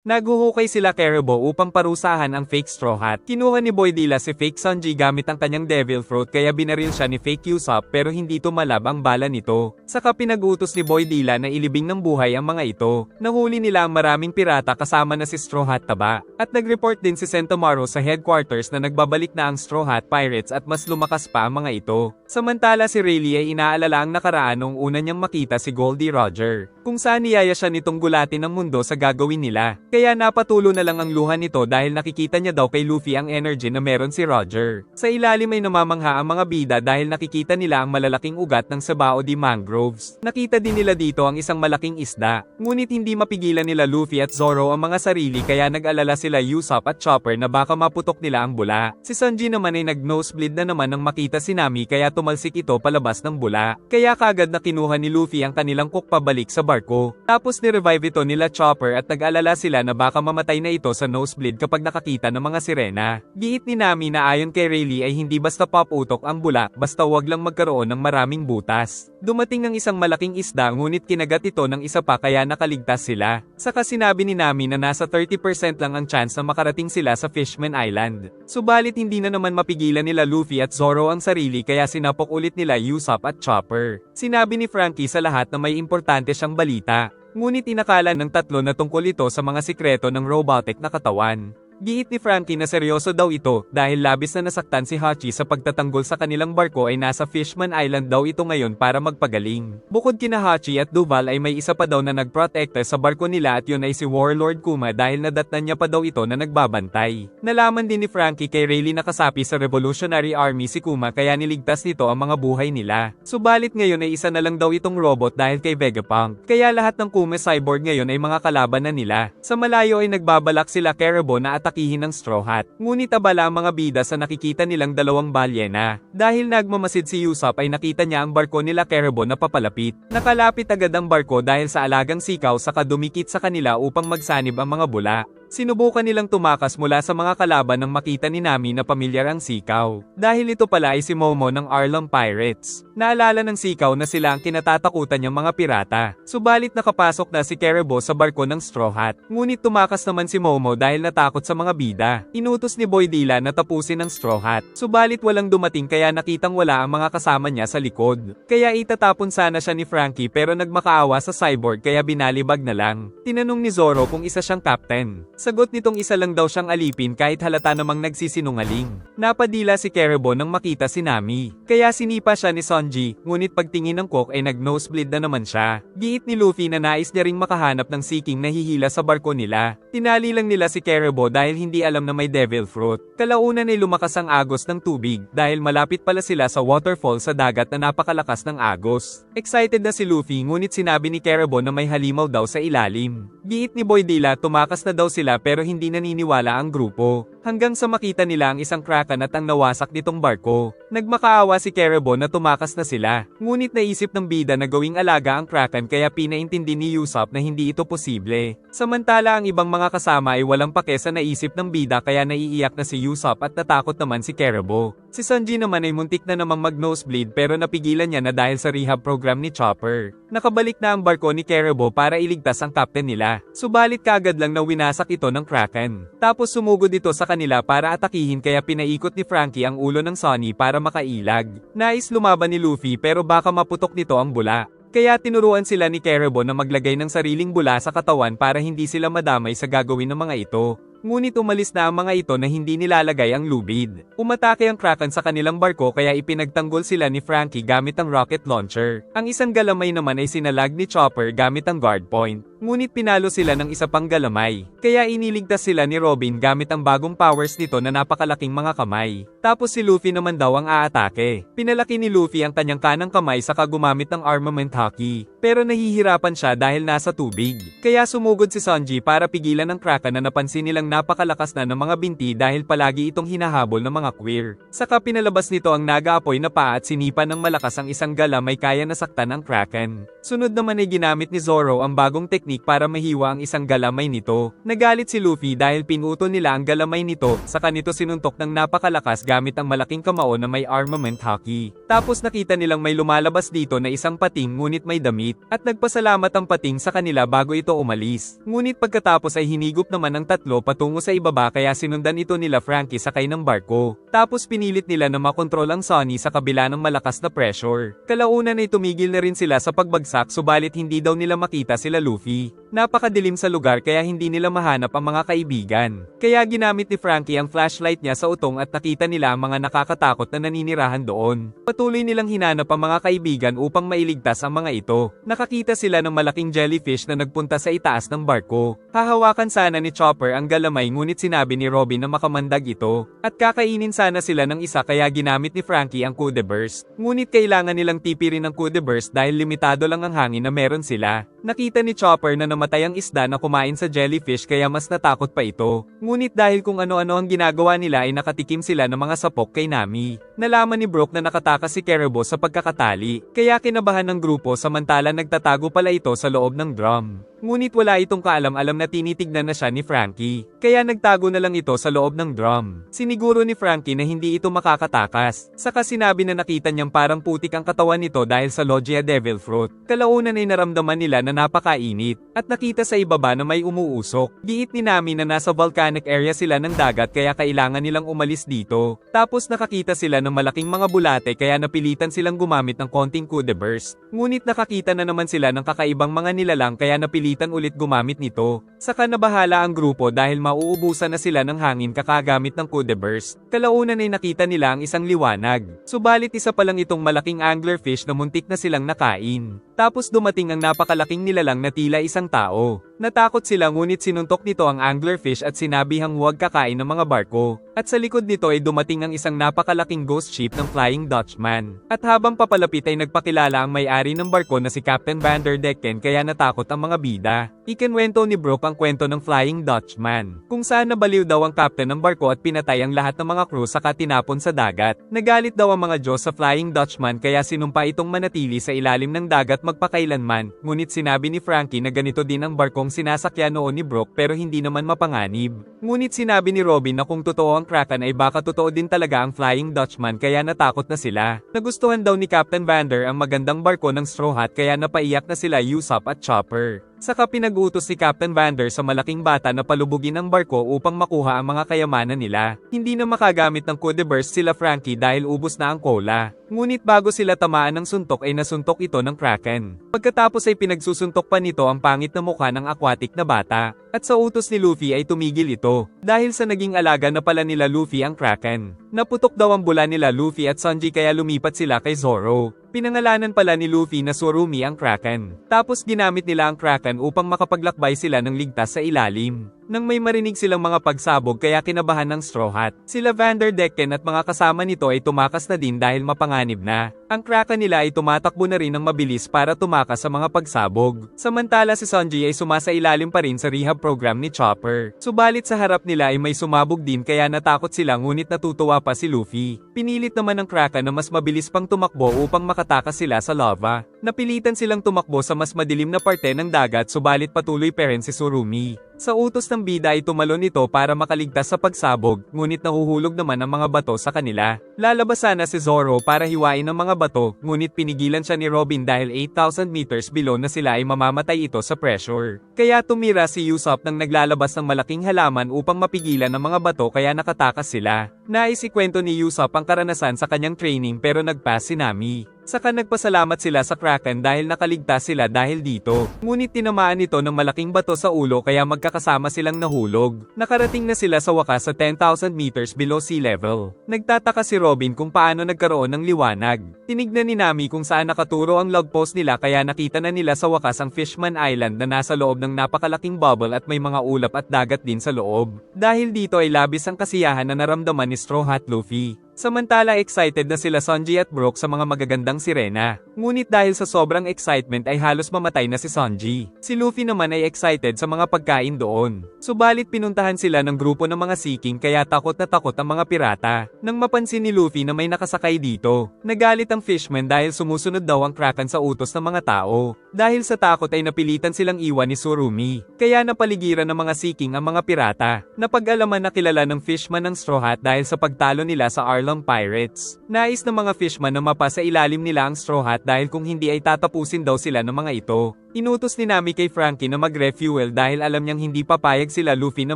Naghuhukay sila Caribou upang parusahan ang fake Straw Hat. Kinuha ni Boy Dila si fake Sanji gamit ang kanyang Devil Fruit kaya binaril siya ni fake Usopp pero hindi tumalab ang bala nito. Saka pinag-utos ni Boy Dila na ilibing ng buhay ang mga ito. Nahuli nila ang maraming pirata kasama na si Straw Hat Taba. At nag-report din si Sentomaru sa headquarters na nagbabalik na ang Straw Hat Pirates at mas lumakas pa ang mga ito. Samantala si Rayleigh ay inaalala ang nakaraan noong una niyang makita si Goldie Roger. Kung saan niyaya siya nitong gulatin ang mundo sa gagawin nila. Kaya napatulo na lang ang luha nito dahil nakikita niya daw kay Luffy ang energy na meron si Roger. Sa ilalim ay namamangha ang mga bida dahil nakikita nila ang malalaking ugat ng Sabao de Mangroves. Nakita din nila dito ang isang malaking isda. Ngunit hindi mapigilan nila Luffy at Zoro ang mga sarili kaya nag-alala sila Usopp at Chopper na baka maputok nila ang bula. Si Sanji naman ay nag-nosebleed na naman nang makita si Nami kaya tumalsik ito palabas ng bula. Kaya kagad na kinuha ni Luffy ang kanilang cook pabalik sa barko. Tapos ni-revive ito nila Chopper at nag-alala sila na baka mamatay na ito sa nosebleed kapag nakakita ng mga sirena. Giit ni Nami na ayon kay Rayleigh ay hindi basta paputok ang bula basta wag lang magkaroon ng maraming butas. Dumating ang isang malaking isda ngunit kinagat ito ng isa pa kaya nakaligtas sila. Saka sinabi ni Nami na nasa 30% lang ang chance na makarating sila sa Fishman Island. Subalit hindi na naman mapigilan nila Luffy at Zoro ang sarili kaya sinapok ulit nila Usopp at Chopper. Sinabi ni Frankie sa lahat na may importante siyang balita. Ngunit inakala ng tatlo na tungkol ito sa mga sikreto ng robotic na katawan. Giit ni Frankie na seryoso daw ito dahil labis na nasaktan si Hachi sa pagtatanggol sa kanilang barko ay nasa Fishman Island daw ito ngayon para magpagaling. Bukod kina Hachi at Duval ay may isa pa daw na nagprotekta sa barko nila at yun ay si Warlord Kuma dahil nadatnan niya pa daw ito na nagbabantay. Nalaman din ni Frankie kay Rayleigh na kasapi sa Revolutionary Army si Kuma kaya niligtas nito ang mga buhay nila. Subalit ngayon ay isa na lang daw itong robot dahil kay Vegapunk. Kaya lahat ng Kuma cyborg ngayon ay mga kalaban na nila. Sa malayo ay nagbabalak sila Caribou na atakihin ng Straw Hat. Ngunit abala ang mga bida sa nakikita nilang dalawang balyena. Dahil nagmamasid si Usopp ay nakita niya ang barko nila Caribou na papalapit. Nakalapit agad ang barko dahil sa alagang sikaw saka dumikit sa kanila upang magsanib ang mga bula. Sinubukan nilang tumakas mula sa mga kalaban nang makita ni Nami na pamilyar ang sikaw. Dahil ito pala ay si Momo ng Arlong Pirates. Naalala ng sikaw na sila ang kinatatakutan niyang mga pirata. Subalit nakapasok na si Caribou sa barko ng Straw Hat. Ngunit tumakas naman si Momo dahil natakot sa mga bida. Inutos ni Boy Dila na tapusin ang Straw Hat. Subalit walang dumating kaya nakitang wala ang mga kasama niya sa likod. Kaya itatapon sana siya ni Frankie pero nagmakaawa sa cyborg kaya binalibag na lang. Tinanong ni Zoro kung isa siyang captain. Sagot nitong isa lang daw siyang alipin kahit halata namang nagsisinungaling. Napadila si Caribou nang makita si Nami. Kaya sinipa siya ni Sanji, ngunit pagtingin ng cook ay nag-nosebleed na naman siya. Giit ni Luffy na nais niya ring makahanap ng Sea-King na hihila sa barko nila. Tinali lang nila si Caribou dahil hindi alam na may Devil Fruit. Kalaunan ay lumakas ang agos ng tubig dahil malapit pala sila sa waterfall sa dagat na napakalakas ng agos. Excited na si Luffy ngunit sinabi ni Caribou na may halimaw daw sa ilalim. Giit ni Boy Dila tumakas na daw sila pero hindi naniniwala ang grupo. Hanggang sa makita nila ang isang kraken at ang nawasak nitong barko. Nagmakaawa si Caribou na tumakas na sila. Ngunit naisip ng bida na gawing alaga ang kraken kaya pinaintindi ni Usopp na hindi ito posible. Samantala ang ibang mga kasama ay walang pake sa naisip ng bida kaya naiiyak na si Usopp at natakot naman si Caribou. Si Sanji naman ay muntik na namang mag-nosebleed pero napigilan niya na dahil sa rehab program ni Chopper. Nakabalik na ang barko ni Caribou para iligtas ang captain nila. Subalit kagad lang na winasak ito ng kraken. Tapos sumugod ito sa kanila para atakihin kaya pinaikot ni Frankie ang ulo ng Sunny para makailag. Nais lumaban ni Luffy pero baka maputok nito ang bula. Kaya tinuruan sila ni Caribou na maglagay ng sariling bula sa katawan para hindi sila madamay sa gagawin ng mga ito. Ngunit umalis na ang mga ito na hindi nilalagay ang lubid. Umatake ang kraken sa kanilang barko kaya ipinagtanggol sila ni Frankie gamit ang rocket launcher. Ang isang galamay naman ay sinalag ni Chopper gamit ang guard point. Ngunit pinalo sila ng isa pang galamay. Kaya iniligtas sila ni Robin gamit ang bagong powers nito na napakalaking mga kamay. Tapos si Luffy naman daw ang aatake. Pinalaki ni Luffy ang kanyang kanang kamay saka gumamit ng armament hockey. Pero nahihirapan siya dahil nasa tubig. Kaya sumugod si Sanji para pigilan ang kraken na napansin nilang napakalakas na ng mga binti dahil palagi itong hinahabol ng mga queer. Saka pinalabas nito ang nag-aapoy na paa at sinipa ng malakas ang isang galamay kaya nasaktan ang kraken. Sunod naman ay ginamit ni Zoro ang bagong teknik technique para mahiwa ang isang galamay nito. Nagalit si Luffy dahil pinutol nila ang galamay nito, saka nito sinuntok ng napakalakas gamit ang malaking kamao na may armament haki. Tapos nakita nilang may lumalabas dito na isang pating ngunit may damit, at nagpasalamat ang pating sa kanila bago ito umalis. Ngunit pagkatapos ay hinigop naman ang tatlo patungo sa ibaba kaya sinundan ito nila Franky sakay ng barko. Tapos pinilit nila na makontrol ang Sunny sa kabila ng malakas na pressure. Kalaunan ay tumigil na rin sila sa pagbagsak subalit hindi daw nila makita sila Luffy. Napakadilim sa lugar kaya hindi nila mahanap ang mga kaibigan. Kaya ginamit ni Franky ang flashlight niya sa utong at nakita nila ang mga nakakatakot na naninirahan doon. Patuloy nilang hinanap ang mga kaibigan upang mailigtas ang mga ito. Nakakita sila ng malaking jellyfish na nagpunta sa itaas ng barko. Hahawakan sana ni Chopper ang galamay ngunit sinabi ni Robin na makamandag ito. At kakainin sana sila ng isa kaya ginamit ni Franky ang Kude Burst. Ngunit kailangan nilang tipirin ang Kude Burst dahil limitado lang ang hangin na meron sila. Nakita ni Chopper na namatay ang isda na kumain sa jellyfish kaya mas natakot pa ito. Ngunit dahil kung ano-ano ang ginagawa nila ay nakatikim sila ng mga sapok kay Nami. Nalaman ni Brook na nakatakas si Caribou sa pagkakatali, kaya kinabahan ng grupo samantala nagtatago pala ito sa loob ng drum. Ngunit wala itong kaalam-alam na tinitignan na siya ni Franky, kaya nagtago na lang ito sa loob ng drum. Siniguro ni Franky na hindi ito makakatakas, saka sinabi na nakita niyang parang putik ang katawan nito dahil sa Logia Devil Fruit. Kalaunan ay naramdaman nila na napakainit, at nakita sa ibaba na may umuusok. Giit ni Nami na nasa volcanic area sila ng dagat kaya kailangan nilang umalis dito. Tapos nakakita sila ng malaking mga bulate kaya napilitan silang gumamit ng konting Kude Burst. Ngunit nakakita na naman sila ng kakaibang mga nilalang kaya napilitan ulit gumamit nito. Saka nabahala ang grupo dahil mauubusan na sila ng hangin kakagamit ng Kude Burst. Kalaunan ay nakita nila ang isang liwanag. Subalit isa pa lang itong malaking anglerfish na muntik na silang nakain. Tapos dumating ang napakalaking nilalang na tila isang tao. Natakot sila ngunit sinuntok nito ang anglerfish at sinabihang huwag kakain ng mga barko. At sa likod nito ay dumating ang isang napakalaking ghost ship ng Flying Dutchman. At habang papalapit ay nagpakilala ang may-ari ng barko na si Captain Vanderdecken kaya natakot ang mga bida. Ikinwento ni Brook ang kwento ng Flying Dutchman, kung saan nabaliw daw ang captain ng barko at pinatay ang lahat ng mga crew saka tinapon sa dagat. Nagalit daw ang mga Diyos sa Flying Dutchman kaya sinumpa itong manatili sa ilalim ng dagat magpakailanman, ngunit sinabi ni Franky na ganito din ang barkong sinasakyan noon ni Brook pero hindi naman mapanganib. Ngunit sinabi ni Robin na kung totoo ang Kraken ay baka totoo din talaga ang Flying Dutchman kaya natakot na sila. Nagustuhan daw ni Captain Vander ang magandang barko ng Straw Hat kaya napaiyak na sila Usopp at Chopper. Saka pinag-utos si Captain Vander sa malaking bata na palubugin ang barko upang makuha ang mga kayamanan nila. Hindi na makagamit ng Kude Burst sila Franky dahil ubos na ang cola. Ngunit bago sila tamaan ng suntok ay nasuntok ito ng Kraken. Pagkatapos ay pinagsusuntok pa nito ang pangit na mukha ng aquatic na bata. At sa utos ni Luffy ay tumigil ito. Dahil sa naging alaga na pala nila Luffy ang Kraken. Naputok daw ang bula nila Luffy at Sanji kaya lumipat sila kay Zoro. Pinangalanan pala ni Luffy na Surumi ang Kraken. Tapos ginamit nila ang Kraken upang makapaglakbay sila ng ligtas sa ilalim. Nang may marinig silang mga pagsabog kaya kinabahan ng Straw Hat. Sila Vanderdecken at mga kasama nito ay tumakas na din dahil mapanganib na. Ang Kraken nila ay tumatakbo na rin ng mabilis para tumakas sa mga pagsabog. Samantala si Sanji ay sumasailalim pa rin sa rehab program ni Chopper. Subalit sa harap nila ay may sumabog din kaya natakot sila ngunit natutuwa pa si Luffy. Pinilit naman ng Kraken na mas mabilis pang tumakbo upang makatakas sila sa lava. Napilitan silang tumakbo sa mas madilim na parte ng dagat subalit patuloy pa rin si Surumi. Sa utos ng bida ay tumalon ito para makaligtas sa pagsabog, ngunit nahuhulog naman ang mga bato sa kanila. Lalabas sana si Zoro para hiwain ang mga bato, ngunit pinigilan siya ni Robin dahil 8,000 meters below na sila ay mamamatay ito sa pressure. Kaya tumira si Usopp nang naglalabas ng malaking halaman upang mapigilan ang mga bato kaya nakatakas sila. Naisikwento ni Usopp ang karanasan sa kanyang training pero nagpass si Nami. Saka nagpasalamat sila sa Kraken dahil nakaligtas sila dahil dito. Ngunit tinamaan ito ng malaking bato sa ulo kaya magkakasama silang nahulog. Nakarating na sila sa wakas sa 10,000 meters below sea level. Nagtataka si Robin kung paano nagkaroon ng liwanag. Tinignan ni Nami kung saan nakaturo ang log post nila kaya nakita na nila sa wakas ang Fishman Island na nasa loob ng napakalaking bubble at may mga ulap at dagat din sa loob. Dahil dito ay labis ang kasiyahan na naramdaman ni Straw Hat Luffy. Samantala excited na sila Sanji at Brook sa mga magagandang sirena. Ngunit dahil sa sobrang excitement ay halos mamatay na si Sanji. Si Luffy naman ay excited sa mga pagkain doon. Subalit pinuntahan sila ng grupo ng mga Seeking kaya takot na takot ang mga pirata. Nang mapansin ni Luffy na may nakasakay dito, nagalit ang fishman dahil sumusunod daw ang Kraken sa utos ng mga tao. Dahil sa takot ay napilitan silang iwan ni Surumi. Kaya napaligiran ng mga Seeking ang mga pirata. Napag-alaman na kilala ng fishman ng Straw Hat dahil sa pagtalo nila sa Arlong Pirates. Nais ng mga fishman na mapa sa ilalim nila ang Straw Hat dahil kung hindi ay tatapusin daw sila ng mga ito. Inutos ni Nami kay Frankie na mag-refuel dahil alam niyang hindi papayag sila Luffy na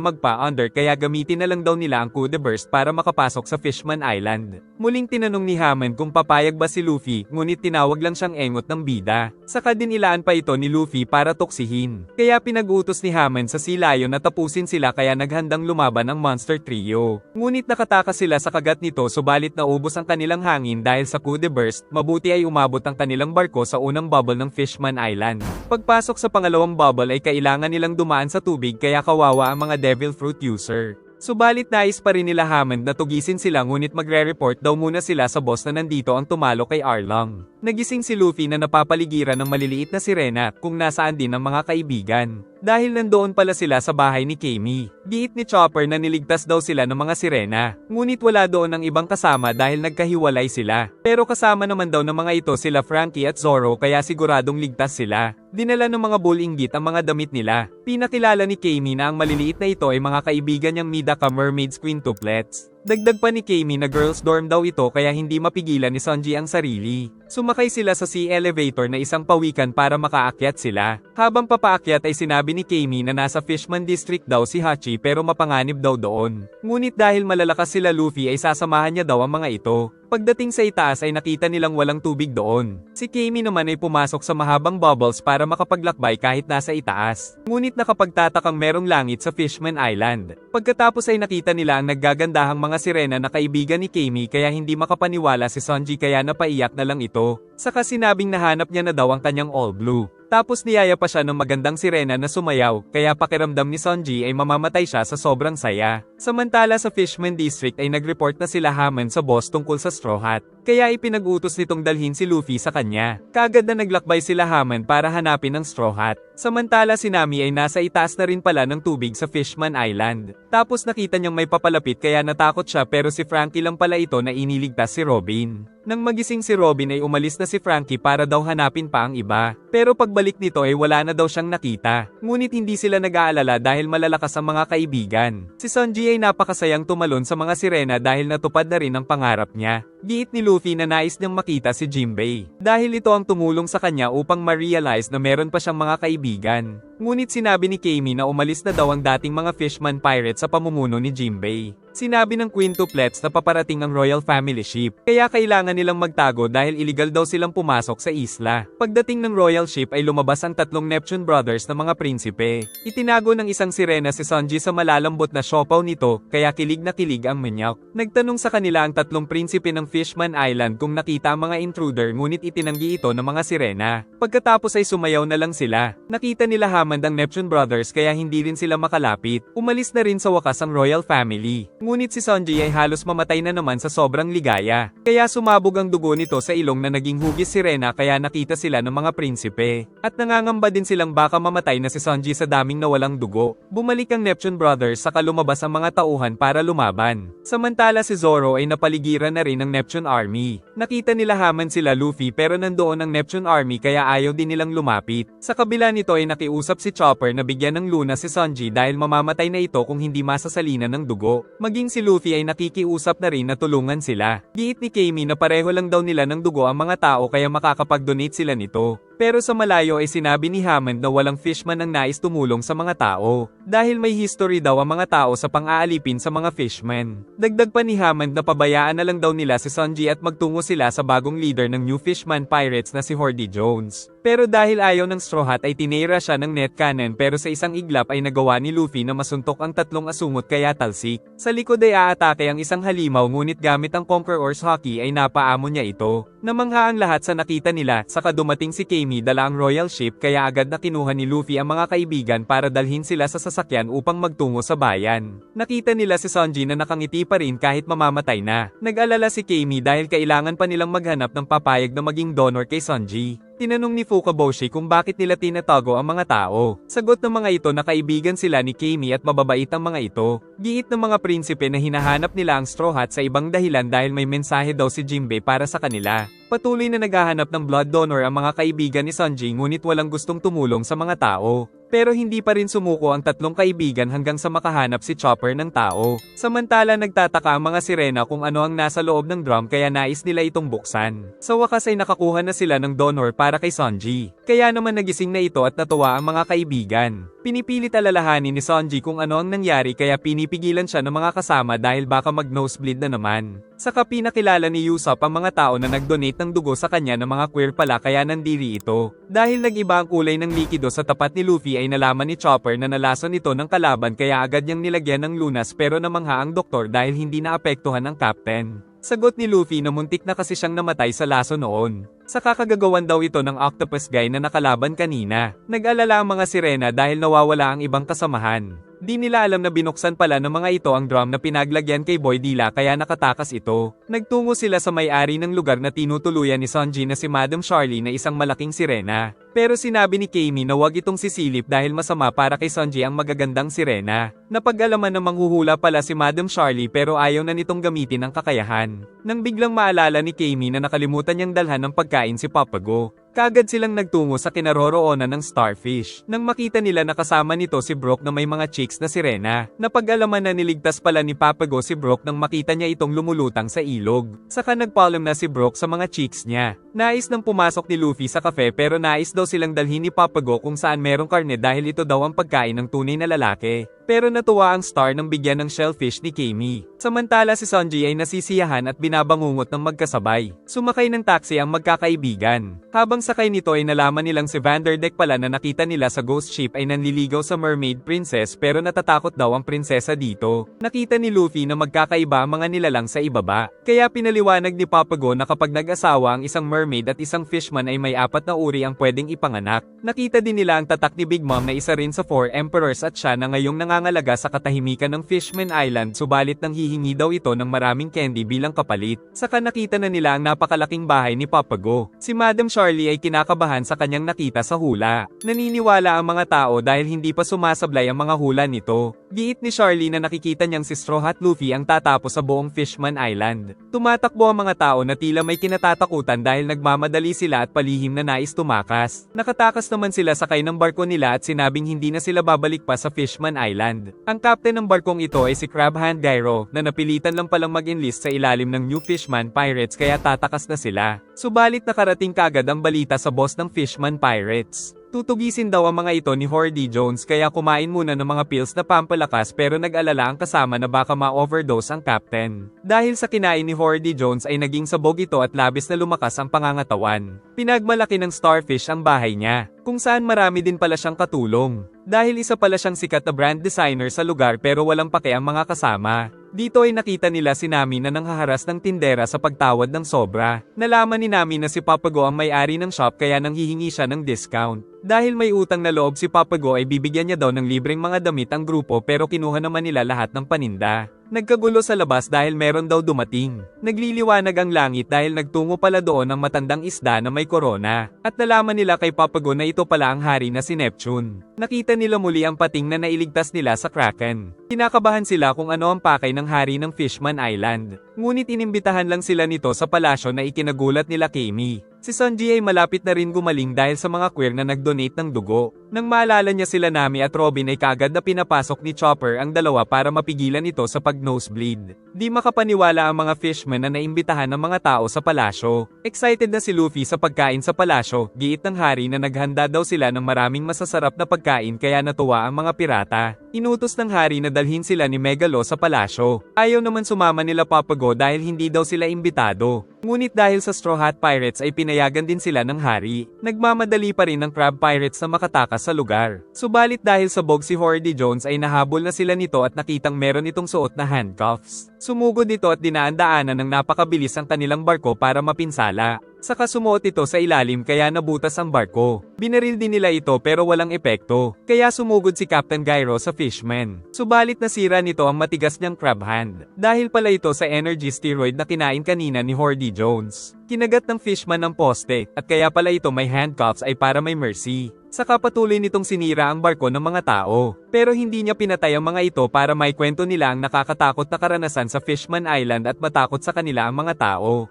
magpa-under kaya gamitin na lang daw nila ang Coup de Burst para makapasok sa Fishman Island. Muling tinanong ni Hammond kung papayag ba si Luffy ngunit tinawag lang siyang engot ng bida. Saka din ilaan pa ito ni Luffy para tuksihin. Kaya pinag-utos ni Hammond sa Sea Lion na tapusin sila kaya naghandang lumaban ang Monster Trio. Ngunit nakatakas sila sa kagat nito subalit naubos ang kanilang hangin dahil sa Coup de Burst, mabuti ay umabot ang kanilang barko sa unang bubble ng Fishman Island. Pagpasok sa pangalawang bubble ay kailangan nilang dumaan sa tubig kaya kawawa ang mga Devil Fruit user. Subalit nais pa rin nila Hammond na tugisin sila ngunit magre-report daw muna sila sa boss na nandito ang tumalo kay Arlong. Nagising si Luffy na napapaligiran ng maliliit na sirena kung nasaan din ang mga kaibigan. Dahil nandoon pala sila sa bahay ni Kami. Giit ni Chopper na niligtas daw sila ng mga sirena. Ngunit wala doon ang ibang kasama dahil nagkahiwalay sila. Pero kasama naman daw ng mga ito sila Frankie at Zoro kaya siguradong ligtas sila. Dinala ng mga bull inggit ang mga damit nila. Pinakilala ni Kami na ang maliliit na ito ay mga kaibigan niyang Midaka Mermaids Quintuplets. Dagdag pa ni Kami na girls dorm daw ito kaya hindi mapigilan ni Sanji ang sarili. Sumakay sila sa sea elevator na isang pawikan para makaakyat sila. Habang papaakyat ay sinabi ni Kami na nasa Fishman District daw si Hachi pero mapanganib daw doon. Ngunit dahil malalakas sila Luffy ay sasamahan niya daw ang mga ito. Pagdating sa itaas ay nakita nilang walang tubig doon. Si Kami naman ay pumasok sa mahabang bubbles para makapaglakbay kahit nasa itaas. Ngunit nakapagtatakang merong langit sa Fishman Island. Pagkatapos ay nakita nila ang naggagandahang mga sirena na kaibigan ni Kami kaya hindi makapaniwala si Sanji kaya napaiyak na lang ito. Saka sinabing nahanap niya na daw ang kanyang all blue. Tapos niyaya pa siya ng magandang sirena na sumayaw, kaya pakiramdam ni Sanji ay mamamatay siya sa sobrang saya. Samantala sa Fishman District ay nag-report na sila Hammond sa boss tungkol sa Straw Hat. Kaya ipinag-utos nitong dalhin si Luffy sa kanya. Kaagad na naglakbay sila Hammond para hanapin ang Straw Hat. Samantala si Nami ay nasa itaas na rin pala ng tubig sa Fishman Island. Tapos nakita niyang may papalapit kaya natakot siya pero si Frankie lang pala ito na iniligtas si Robin. Nang magising si Robin ay umalis na si Frankie para daw hanapin pa ang iba. Pero pagbalik nito ay wala na daw siyang nakita. Ngunit hindi sila nag-aalala dahil malalakas ang mga kaibigan. Si Sanji ay napakasayang tumalon sa mga sirena dahil natupad na rin ang pangarap niya. Giit ni Luffy na nais niyang makita si Jinbei. Dahil ito ang tumulong sa kanya upang ma-realize na meron pa siyang mga kaibigan. Ngunit sinabi ni Kami na umalis na daw ang dating mga Fishman Pirates sa pamumuno ni Jinbei. Sinabi ng Quintuplets na paparating ang Royal Family Ship. Kaya kailangan nilang magtago dahil iligal daw silang pumasok sa isla. Pagdating ng Royal Ship ay lumabas ang tatlong Neptune Brothers na mga prinsipe. Itinago ng isang sirena si Sanji sa malalambot na siopaw nito, kaya kilig na kilig ang manyak. Nagtanong sa kanila ang tatlong prinsipe ng Fishman Island kung nakita ang mga intruder ngunit itinanggi ito ng mga sirena. Pagkatapos ay sumayaw na lang sila. Nakita nila Hammond ang Neptune Brothers kaya hindi rin sila makalapit. Umalis na rin sa wakas ang Royal Family. Ngunit si Sanji ay halos mamatay na naman sa sobrang ligaya. Kaya sumabog ang dugo nito sa ilong na naging hugis sirena kaya nakita sila ng mga prinsipe. At nangangamba din silang baka mamatay na si Sanji sa daming nawalang dugo. Bumalik ang Neptune Brothers saka lumabas ang mga tauhan para lumaban. Samantala si Zoro ay napaligiran na rin ng Neptune Army. Nakita nila Hammond sila Luffy pero nandoon ang Neptune Army kaya ayaw din nilang lumapit. Sa kabila nito ay nakiusap si Chopper na bigyan ng luna si Sanji dahil mamamatay na ito kung hindi masasalinan ng dugo. Maging si Luffy ay nakikiusap na rin na tulungan sila. Giit ni Kami na pareho lang daw nila ng dugo ang mga tao kaya makakapag-donate sila nito. Pero sa malayo ay sinabi ni Hammond na walang fishman ang nais tumulong sa mga tao. Dahil may history daw ang mga tao sa pang-aalipin sa mga fishman. Dagdag pa ni Hammond na pabayaan na lang daw nila si Sanji at magtungo sila sa bagong leader ng New Fishman Pirates na si Hordy Jones. Pero dahil ayaw ng Straw Hat ay tinira siya ng net cannon pero sa isang iglap ay nagawa ni Luffy na masuntok ang tatlong asungot kaya talsik. Sa likod ay aatake ang isang halimaw ngunit gamit ang Conqueror's Haki ay napaamo niya ito. Namangha ang lahat sa nakita nila saka dumating si Kami Kami dala ang royal ship kaya agad na kinuha ni Luffy ang mga kaibigan para dalhin sila sa sasakyan upang magtungo sa bayan. Nakita nila si Sanji na nakangiti pa rin kahit mamamatay na. Nag-alala si Kami dahil kailangan pa nilang maghanap ng papayag na maging donor kay Sanji. Tinanong ni Fukaboshi kung bakit nila tinatago ang mga tao. Sagot ng mga ito na kaibigan sila ni Kami at mababait ang mga ito. Giit ng mga prinsipe na hinahanap nila ang Straw Hat sa ibang dahilan dahil may mensahe daw si Jinbei para sa kanila. Patuloy na naghahanap ng blood donor ang mga kaibigan ni Sanji ngunit walang gustong tumulong sa mga tao. Pero hindi pa rin sumuko ang tatlong kaibigan hanggang sa makahanap si Chopper ng tao. Samantala nagtataka ang mga sirena kung ano ang nasa loob ng drum kaya nais nila itong buksan. Sa wakas ay nakakuha na sila ng donor para kay Sanji. Kaya naman nagising na ito at natuwa ang mga kaibigan. Pinipilit alalahanin ni Sanji kung ano ang nangyari kaya pinipigilan siya ng mga kasama dahil baka mag-nosebleed na naman. Saka pinakilala ni Usopp ang mga tao na nag-donate ng dugo sa kanya ng mga queer pala kaya nandiri ito. Dahil nag-iba ang kulay ng likido sa tapat ni Luffy ay nalaman ni Chopper na nalason ito ng kalaban kaya agad niyang nilagyan ng lunas pero namangha ang doktor dahil hindi naapektuhan ang captain. Sagot ni Luffy na muntik na kasi siyang namatay sa laso noon. Sa kakagagawan daw ito ng octopus guy na nakalaban kanina. Nag-alala ang mga sirena dahil nawawala ang ibang kasamahan. Di nila alam na binuksan pala ng mga ito ang drum na pinaglagyan kay Boy Dila kaya nakatakas ito. Nagtungo sila sa may-ari ng lugar na tinutuluyan ni Sanji na si Madam Charlie na isang malaking sirena. Pero sinabi ni Kami na wag itong sisilip dahil masama para kay Sanji ang magagandang sirena. Napag-alaman na manghuhula pala si Madam Charlie pero ayaw na nitong gamitin ang kakayahan. Nang biglang maalala ni Kami na nakalimutan niyang dalhan ng pagkain si Papago. Kagad silang nagtungo sa kinaroroonan ng Starfish. Nang makita nila na kasama nito si Brook na may mga chicks na sirena. Napag-alaman na niligtas pala ni Papago si Brook nang makita niya itong lumulutang sa ilog. Saka nagpaalam na si Brook sa mga chicks niya. Nais nang pumasok ni Luffy sa cafe pero nais daw silang dalhin ni Papago kung saan merong karne dahil ito daw ang pagkain ng tunay na lalaki. Pero natuwa ang Star nang bigyan ng shellfish ni Kami. Samantala si Sanji ay nasisiyahan at binabangungot ng magkasabay. Sumakay ng taxi ang magkakaibigan. Habang sakay nito ay nalaman nilang si Vanderdeck pala na nakita nila sa ghost ship ay nanliligaw sa mermaid princess pero natatakot daw ang prinsesa dito. Nakita ni Luffy na magkakaiba ang mga nilalang sa ibaba. Kaya pinaliwanag ni Papago na kapag nag-asawa ang isang mermaid at isang fishman ay may 4 na uri ang pwedeng ipanganak. Nakita din nila ang tatak ni Big Mom na isa rin sa 4 emperors at siya na ngayong nangangalaga sa katahimikan ng Fishman Island subalit nang hihingi daw ito ng maraming candy bilang kapalit. Saka nakita na nila ang napakalaking bahay ni Papago. Si Madam Charlie ay kinakabahan sa kanyang nakita sa hula. Naniniwala ang mga tao dahil hindi pa sumasablay ang mga hula nito. Giit ni Charlie na nakikita niyang si Straw Hat Luffy ang tatapos sa buong Fishman Island. Tumatakbo ang mga tao na tila may kinatatakutan dahil nagmamadali sila at palihim na nais tumakas. Nakatakas naman sila sakay ng barko nila at sinabing hindi na sila babalik pa sa Fishman Island. Ang captain ng barkong ito ay si Crab Hand Gyro na napilitan lang palang mag-enlist sa ilalim ng New Fishman Pirates kaya tatakas na sila. Subalit nakarating kagad ang balita sa boss ng Fishman Pirates. Tutugisin daw ang mga ito ni Hordy Jones kaya kumain muna ng mga pills na pampalakas pero nag-alala ang kasama na baka ma-overdose ang captain. Dahil sa kinain ni Hordy Jones ay naging sabog ito at labis na lumakas ang pangangatawan. Pinagmalaki ng Starfish ang bahay niya, kung saan marami din pala siyang katulong. Dahil isa pala siyang sikat na brand designer sa lugar pero walang pake ang mga kasama. Dito ay nakita nila si Nami na nanghaharas ng tindera sa pagtawad ng sobra. Nalaman ni Nami na si Papago ang may-ari ng shop kaya nanghihingi siya ng discount. Dahil may utang na loob si Papago ay bibigyan niya daw ng libreng mga damit ang grupo pero kinuha naman nila lahat ng paninda. Nagkagulo sa labas dahil meron daw dumating. Nagliliwanag ang langit dahil nagtungo pala doon ang matandang isda na may korona. At nalaman nila kay Papago na ito pala ang hari na si Neptune. Nakita nila muli ang pating na nailigtas nila sa Kraken. Kinakabahan sila kung ano ang pakay ng hari ng Fishman Island. Ngunit inimbitahan lang sila nito sa palasyo na ikinagulat nila Kami. Si Sanji ay malapit na rin gumaling dahil sa mga queer na nag-donate ng dugo. Nang maalala niya sila Nami at Robin ay kaagad na pinapasok ni Chopper ang dalawa para mapigilan ito sa pag-nosebleed. Di makapaniwala ang mga fishman na naimbitahan ng mga tao sa palasyo. Excited na si Luffy sa pagkain sa palasyo, giit ng hari na naghanda daw sila ng maraming masasarap na pagkain kaya natuwa ang mga pirata. Inutos ng hari na dalhin sila ni Megalo sa palasyo. Ayaw naman sumama nila Papago dahil hindi daw sila imbitado. Ngunit dahil sa Straw Hat Pirates ay pinayagan din sila ng hari. Nagmamadali pa rin ng Crab Pirates na makatakas sa lugar. Subalit dahil sabog si Hordy Jones ay nahabol na sila nito at nakitang meron itong suot na handcuffs. Sumugod ito at dinaan-daanan ng napakabilis ang kanilang barko para mapinsala. Saka sumuot ito sa ilalim kaya nabutas ang barko. Binaril din nila ito pero walang epekto, kaya sumugod si Captain Gyro sa fishman. Subalit nasira nito ang matigas niyang crab hand. Dahil pala ito sa energy steroid na kinain kanina ni Hordy Jones. Kinagat ng fishman ng poste, at kaya pala ito may handcuffs ay para may mercy. Saka patuloy nitong sinira ang barko ng mga tao. Pero hindi niya pinatay ang mga ito para may kwento nila ang nakakatakot na karanasan sa Fishman Island at matakot sa kanila ang mga tao.